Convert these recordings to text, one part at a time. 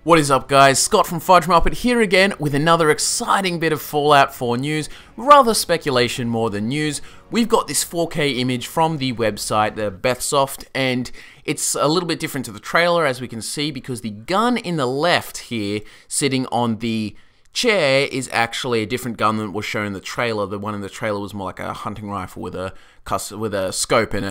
What is up, guys? Scott from FudgeMuppet here again with another exciting bit of Fallout 4 news, rather speculation more than news. We've got this 4K image from the website, the Bethesda, and it's a little bit different to the trailer, as we can see, because the gun in the left here, sitting on the chair, is actually a different gun than was shown in the trailer. The one in the trailer was more like a hunting rifle with a scope and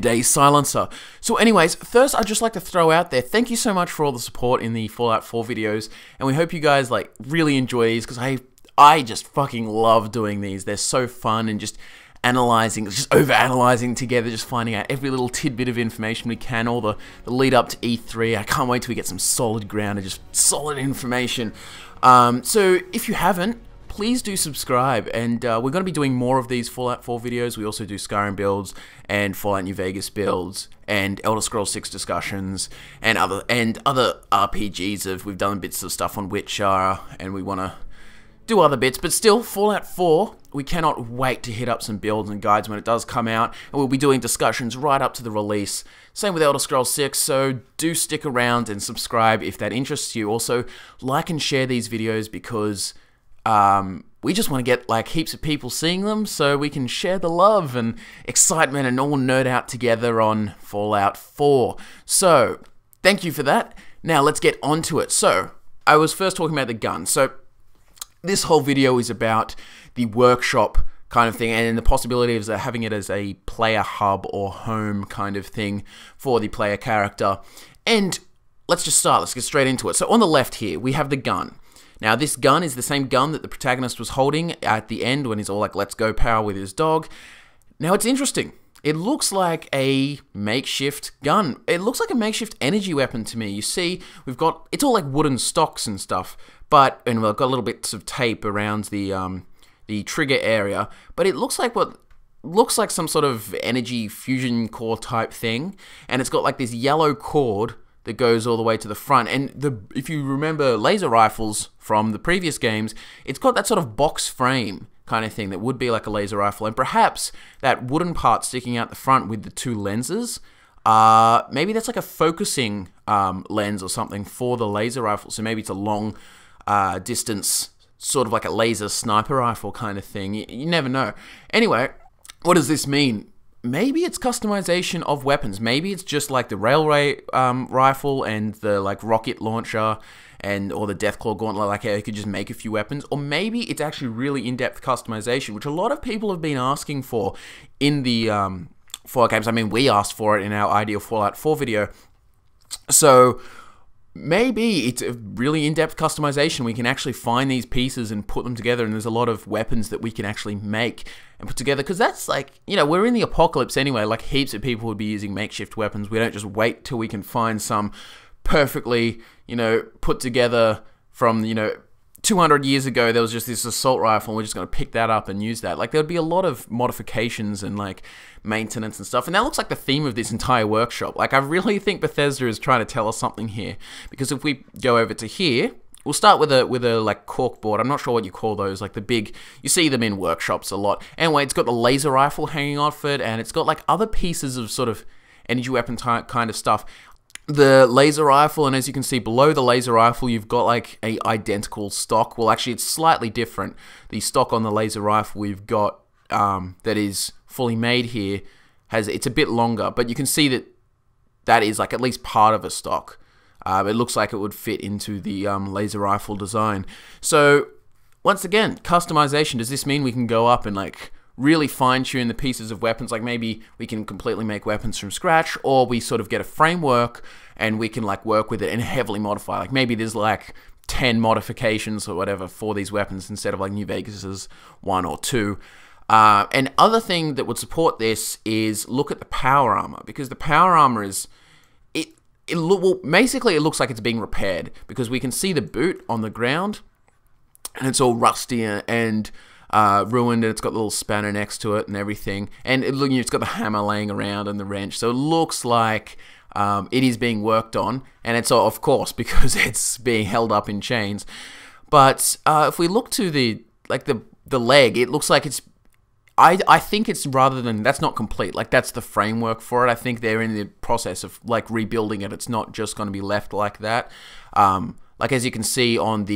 a silencer. So anyways, first I'd just like to throw out there, thank you so much for all the support in the Fallout 4 videos, and we hope you guys really enjoy these, because I just fucking love doing these. They're so fun, and just analyzing, just over-analyzing together, just finding out every little tidbit of information we can, all the lead up to E3. I can't wait till we get some solid ground and just solid information. So if you haven't, please do subscribe, and we're going to be doing more of these Fallout 4 videos. We also do Skyrim builds, and Fallout New Vegas builds, and Elder Scrolls 6 discussions, and other RPGs. We've done bits of stuff on Witcher, and we want to do other bits, but still, Fallout 4, we cannot wait to hit up some builds and guides when it does come out, and we'll be doing discussions right up to the release. Same with Elder Scrolls 6, so do stick around and subscribe if that interests you. Also, like and share these videos, because we just want to get heaps of people seeing them, so we can share the love and excitement and all nerd out together on Fallout 4. So, thank you for that. Now, let's get onto it. So, I was first talking about the gun. So, this whole video is about the workshop kind of thing, and the possibility of having it as a player hub or home kind of thing for the player character. And let's just start. Let's get straight into it. So, on the left here, we have the gun. Now, this gun is the same gun that the protagonist was holding at the end when he's all like, let's go power with his dog. Now, it's interesting. It looks like a makeshift gun. It looks like a makeshift energy weapon to me. You see, it's all like wooden stocks and stuff, and we've got little bits of tape around the trigger area, but it looks like some sort of energy fusion core type thing, and it's got like this yellow cord that goes all the way to the front. And if you remember laser rifles from the previous games, it's got that sort of box frame kind of thing that would be like a laser rifle, and perhaps that wooden part sticking out the front with the two lenses, maybe that's like a focusing lens or something for the laser rifle. So maybe it's a long distance, sort of like a laser sniper rifle kind of thing. You never know. Anyway, what does this mean? Maybe it's customization of weapons. Maybe it's just like the railway rifle and the rocket launcher or the Deathclaw gauntlet, you could just make a few weapons. Or maybe it's actually really in-depth customization, which a lot of people have been asking for in the Fallout games. I mean, we asked for it in our Ideal Fallout 4 video. So maybe it's a really in-depth customization. We can actually find these pieces and put them together, and there's a lot of weapons that we can actually make and put together, because that's we're in the apocalypse anyway. Heaps of people would be using makeshift weapons. We don't just wait till we can find some perfectly, put together from, 200 years ago, there was just this assault rifle, and we're just going to pick that up and use that. There would be a lot of modifications and maintenance and stuff, and that looks like the theme of this entire workshop. I really think Bethesda is trying to tell us something here, because if we go over to here, we'll start with a cork board. I'm not sure what you call those, the big, you see them in workshops a lot. Anyway, it's got the laser rifle hanging off it, and it's got other pieces of sort of energy weapon type kind of stuff. The laser rifle, and as you can see below the laser rifle, you've got a identical stock. Well, actually, it's slightly different. The stock on the laser rifle we've got that is fully made here it's a bit longer, but you can see that is at least part of a stock. It looks like it would fit into the laser rifle design. So once again, customization. Does this mean we can go up and really fine-tune the pieces of weapons? Maybe we can completely make weapons from scratch, or we sort of get a framework and we can work with it and heavily modify. Maybe there's 10 modifications or whatever for these weapons instead of New Vegas's 1 or 2. And other thing that would support this is look at the power armor, because the power armor is basically it looks like it's being repaired, because we can see the boot on the ground and it's all rusty and ruined, and it's got a little spanner next to it and everything, and it's got the hammer laying around and the wrench, so it looks like it is being worked on, and it's of course because it's being held up in chains. But if we look to the leg, it looks like it's, I think it's rather than, that's not complete. Like, that's the framework for it. I think they're in the process of, like, rebuilding it. It's not just going to be left like that. Like, as you can see on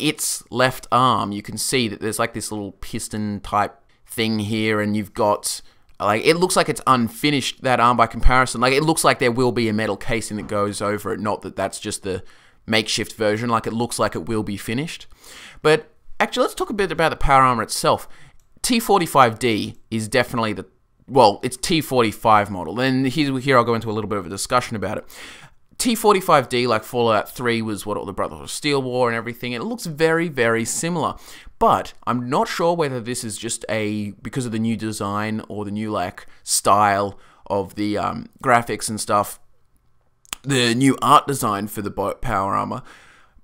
its left arm, you can see that there's, like, this little piston type thing here, and you've got, like, it looks like it's unfinished, that arm, by comparison. Like, it looks like there will be a metal casing that goes over it, not that that's just the makeshift version. Like, it looks like it will be finished. But actually, let's talk a bit about the power armor itself. T45D is definitely it's T45 model. And here I'll go into a little bit of a discussion about it. T45D, like Fallout 3, was what all the Brotherhood of Steel wore and everything. It looks very, very similar. But I'm not sure whether this is just because of the new design or the new, like, style of the graphics and stuff, the new art design for the power armor.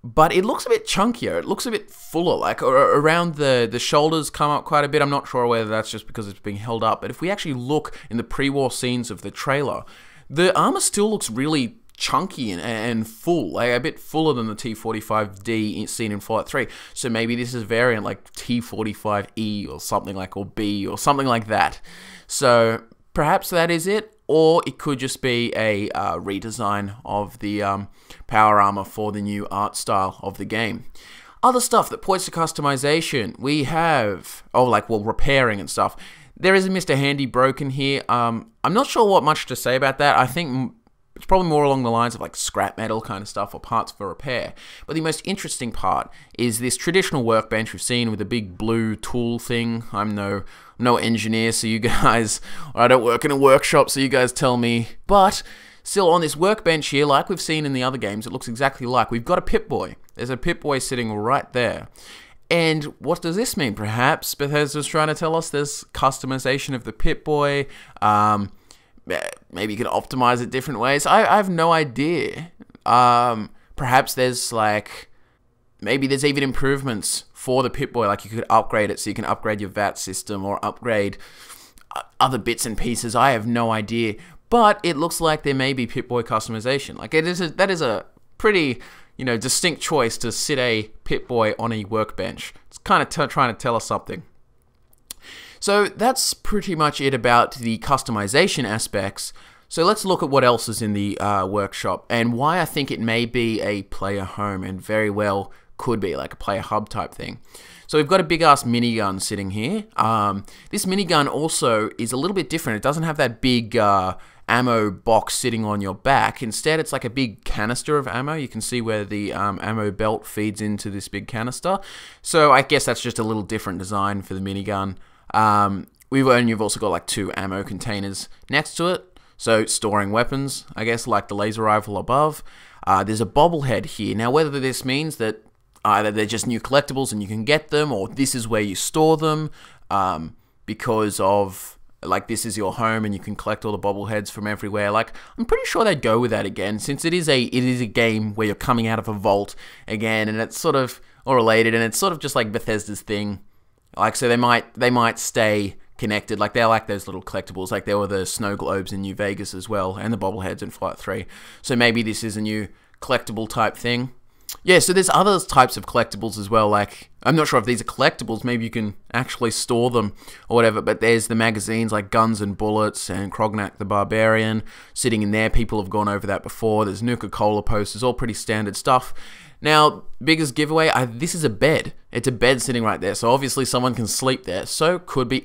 But it looks a bit chunkier. It looks a bit fuller. Like, around the shoulders come up quite a bit. I'm not sure whether that's just because it's being held up. But if we actually look in the pre-war scenes of the trailer, the armor still looks really chunky and full. Like, a bit fuller than the T45D seen in Fallout 3. So maybe this is a variant like T45E or something like, or B or something like that. So perhaps that is it. Or it could just be a redesign of the power armor for the new art style of the game. Other stuff that points to customization, we have, repairing and stuff. There is a Mr. Handy broken here. I'm not sure what much to say about that. I think it's probably more along the lines of, like, scrap metal kind of stuff or parts for repair. But the most interesting part is this traditional workbench we've seen with a big blue tool thing. I'm no engineer, so you guys, I don't work in a workshop, so you guys tell me. But still, on this workbench here, like we've seen in the other games, it looks exactly like. We've got a Pip-Boy. There's a Pip-Boy sitting right there. And what does this mean? Perhaps Bethesda's trying to tell us there's customization of the Pip-Boy. Maybe you can optimize it different ways. I have no idea. Perhaps there's, like, maybe there's even improvements for the Pip-Boy. Like, you could upgrade it so you can upgrade your VAT system or upgrade other bits and pieces. I have no idea. But it looks like there may be Pip-Boy customization. Like, that is a pretty, distinct choice to sit a Pip-Boy on a workbench. It's kind of trying to tell us something. So that's pretty much it about the customization aspects. So let's look at what else is in the workshop and why I think it may be a player home and very well could be like a player hub type thing. So we've got a big ass minigun sitting here. This minigun also is a little bit different. It doesn't have that big ammo box sitting on your back. Instead, it's like a big canister of ammo. You can see where the ammo belt feeds into this big canister. So I guess that's just a little different design for the minigun. You've also got like 2 ammo containers next to it, so storing weapons, I guess, like the laser rifle above. There's a bobblehead here. Now, whether this means that either they're just new collectibles and you can get them, or this is where you store them, because of, like, this is your home and you can collect all the bobbleheads from everywhere. Like, I'm pretty sure they'd go with that again, since it is a game where you're coming out of a vault again, and it's sort of all related, and it's sort of just like Bethesda's thing. Like, so they might stay connected. Like, they're like those little collectibles. Like, there were the snow globes in New Vegas as well, and the bobbleheads in Fallout 3. So maybe this is a new collectible type thing. Yeah, so there's other types of collectibles as well. Like, I'm not sure if these are collectibles. Maybe you can actually store them or whatever. But there's the magazines like Guns and Bullets and Krognak the Barbarian sitting in there. People have gone over that before. There's Nuka-Cola posters, all pretty standard stuff. Now, biggest giveaway, this is a bed. It's a bed sitting right there, so obviously someone can sleep there, so could be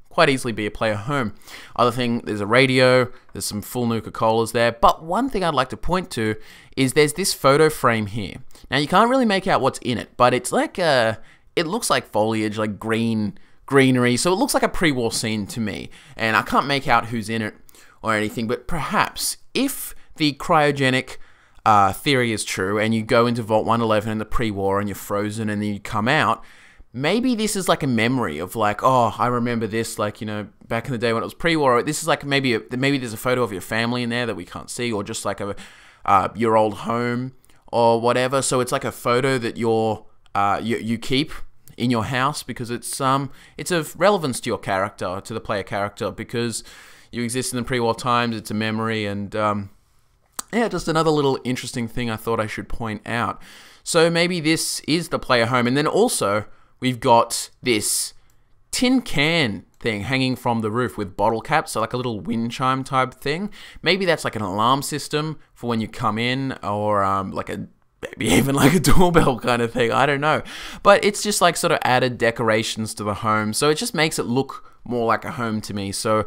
quite easily be a player home. Other thing, there's a radio, there's some full Nuka-Colas there, but one thing I'd like to point to is there's this photo frame here. Now, you can't really make out what's in it, but it's like it looks like foliage, like greenery, so it looks like a pre-war scene to me, and I can't make out who's in it or anything, but perhaps if the cryogenic theory is true, and you go into Vault 111 in the pre-war and you're frozen and then you come out, maybe this is like a memory of like, oh, I remember this, like, back in the day when it was pre-war. This is like maybe there's a photo of your family in there that we can't see, or just like your old home or whatever. So it's like a photo that you keep in your house because it's of relevance to your character, to the player character, because you exist in the pre-war times. It's a memory, and yeah, just another little interesting thing I thought I should point out. So maybe this is the player home. And then also, we've got this tin can thing hanging from the roof with bottle caps, so like a little wind chime type thing. Maybe that's like an alarm system for when you come in, or maybe even like a doorbell kind of thing. I don't know. But it's just like sort of added decorations to the home, so it just makes it look more like a home to me. So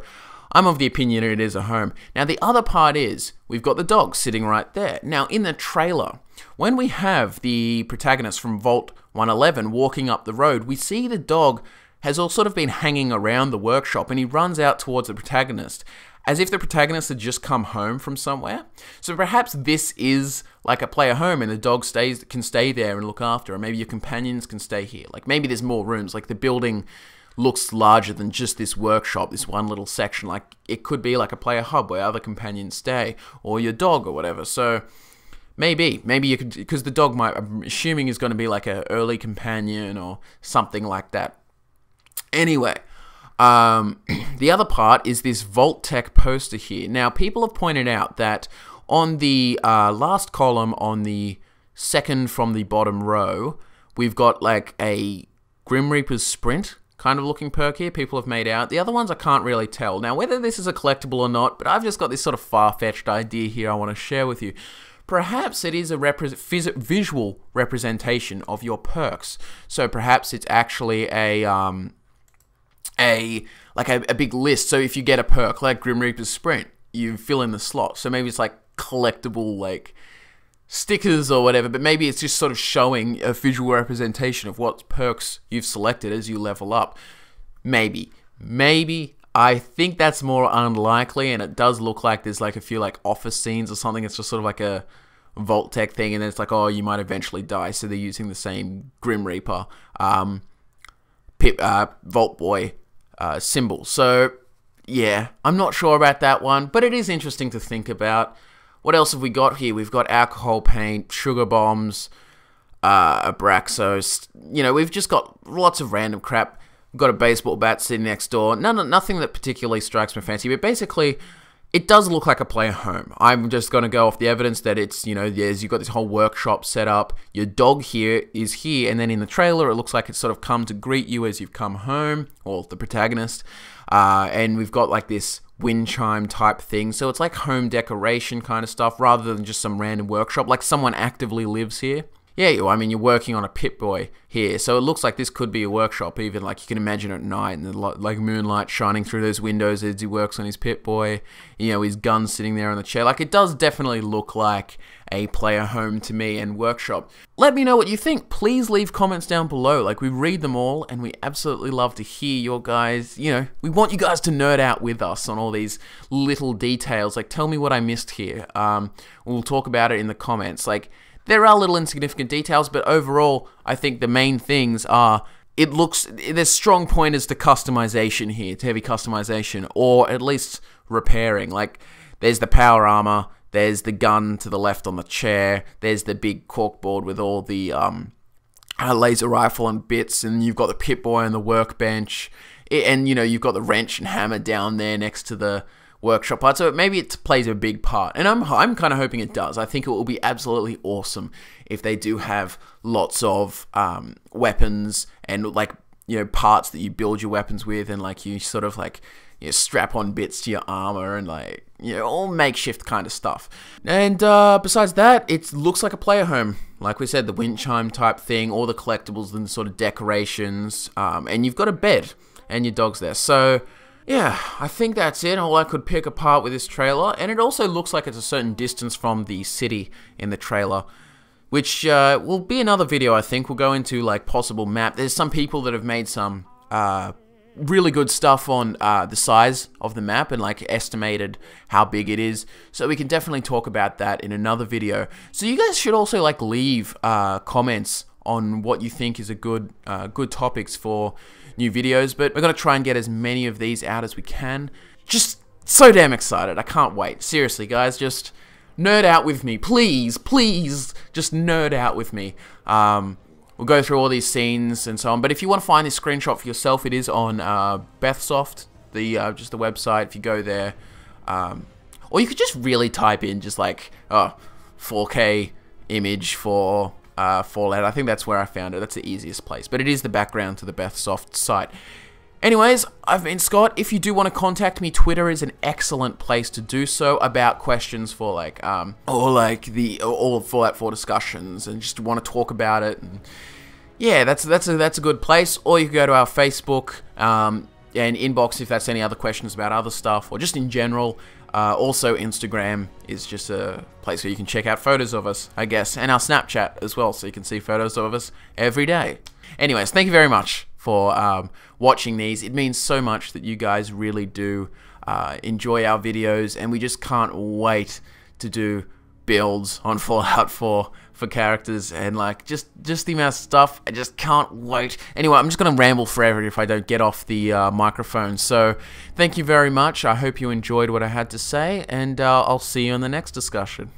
I'm of the opinion it is a home. Now the other part is, we've got the dog sitting right there. Now in the trailer, when we have the protagonist from Vault 111 walking up the road, we see the dog has all sort of been hanging around the workshop, and he runs out towards the protagonist, as if the protagonist had just come home from somewhere. So perhaps this is like a player home, and the dog can stay there and look after, or maybe your companions can stay here. Like maybe there's more rooms, like the building looks larger than just this workshop, this one little section. Like it could be like a player hub where other companions stay, or your dog or whatever. So maybe you could, because the dog I'm assuming is going to be like an early companion or something like that. Anyway, the other part is this Vault-Tec poster here. Now, people have pointed out that on the last column, on the second from the bottom row, we've got like a Grim Reaper's Sprint kind of looking perk here. People have made out. The other ones I can't really tell. Now, whether this is a collectible or not, but I've just got this sort of far-fetched idea here I want to share with you. Perhaps it is a visual representation of your perks. So perhaps it's actually a big list. So if you get a perk like Grim Reaper's Sprint, you fill in the slot. So maybe it's like collectible like stickers or whatever, but maybe it's just sort of showing a visual representation of what perks you've selected as you level up. Maybe. I think that's more unlikely, and it does look like there's like a few like office scenes or something. It's just sort of like a Vault-Tec thing, and then it's like, oh, you might eventually die, so they're using the same Grim Reaper Vault Boy symbol. So yeah, I'm not sure about that one, but it is interesting to think about. What else have we got here? We've got alcohol paint, sugar bombs, Abraxos. You know, we've just got lots of random crap. We've got a baseball bat sitting next door. Nothing that particularly strikes my fancy, but basically, it does look like a player home. I'm just going to go off the evidence that it's, you know, you've got this whole workshop set up. Your dog here is here, and then in the trailer, it looks like it's sort of come to greet you as you've come home, or the protagonist. And we've got like this wind chime type thing. So it's like home decoration kind of stuff, rather than just some random workshop, like someone actively lives here. Yeah, I mean, you're working on a Pip-Boy here, so it looks like this could be a workshop, even like you can imagine at night, and the like moonlight shining through those windows as he works on his Pip-Boy, you know, his gun sitting there on the chair. Like, it does definitely look like a player home to me and workshop. Let me know what you think. Please leave comments down below. Like, we read them all, and we absolutely love to hear your guys, you know, we want you guys to nerd out with us on all these little details. Like, tell me what I missed here. We'll talk about it in the comments. Like, there are little insignificant details, but overall, I think the main things are, there's strong pointers to customization here, to heavy customization, or at least repairing. Like, there's the power armor, there's the gun to the left on the chair, there's the big corkboard with all the laser rifle and bits, and you've got the Pip-Boy on the workbench, and, you know, you've got the wrench and hammer down there next to the workshop part, so maybe it plays a big part, and I'm kind of hoping it does. I think it will be absolutely awesome if they do have lots of weapons and, like, you know, parts that you build your weapons with, and like you sort of like, you know, strap on bits to your armor, and like, you know, all makeshift kind of stuff. And besides that, it looks like a player home. Like we said, the wind chime type thing, all the collectibles and sort of decorations, and you've got a bed and your dog's there. So yeah, I think that's it, all I could pick apart with this trailer, and it also looks like it's a certain distance from the city in the trailer, which will be another video, I think. We'll go into, like, possible map. There's some people that have made some really good stuff on the size of the map and, like, estimated how big it is, so we can definitely talk about that in another video. So you guys should also, like, leave comments on what you think is a good topics for new videos, but we're going to try and get as many of these out as we can. Just so damn excited. I can't wait. Seriously, guys, just nerd out with me. Please, just nerd out with me. We'll go through all these scenes and so on, but if you want to find this screenshot for yourself, it is on Bethsoft, just the website. If you go there, or you could just really type in just like 4K image for Fallout. I think that's where I found it. That's the easiest place, but it is the background to the Bethsoft site. Anyways, I've been Scott. If you do want to contact me, Twitter is an excellent place to do so about questions for all Fallout 4 discussions and just want to talk about it. And yeah, that's a good place. Or you can go to our Facebook and inbox if that's any other questions about other stuff or just in general. Also, Instagram is just a place where you can check out photos of us, I guess, and our Snapchat as well, so you can see photos of us every day. Anyways, thank you very much for watching these. It means so much that you guys really do enjoy our videos, and we just can't wait to do builds on Fallout 4 for characters and just the amount of stuff. I just can't wait. Anyway, I'm just gonna ramble forever if I don't get off the microphone. So thank you very much. I hope you enjoyed what I had to say, and I'll see you in the next discussion.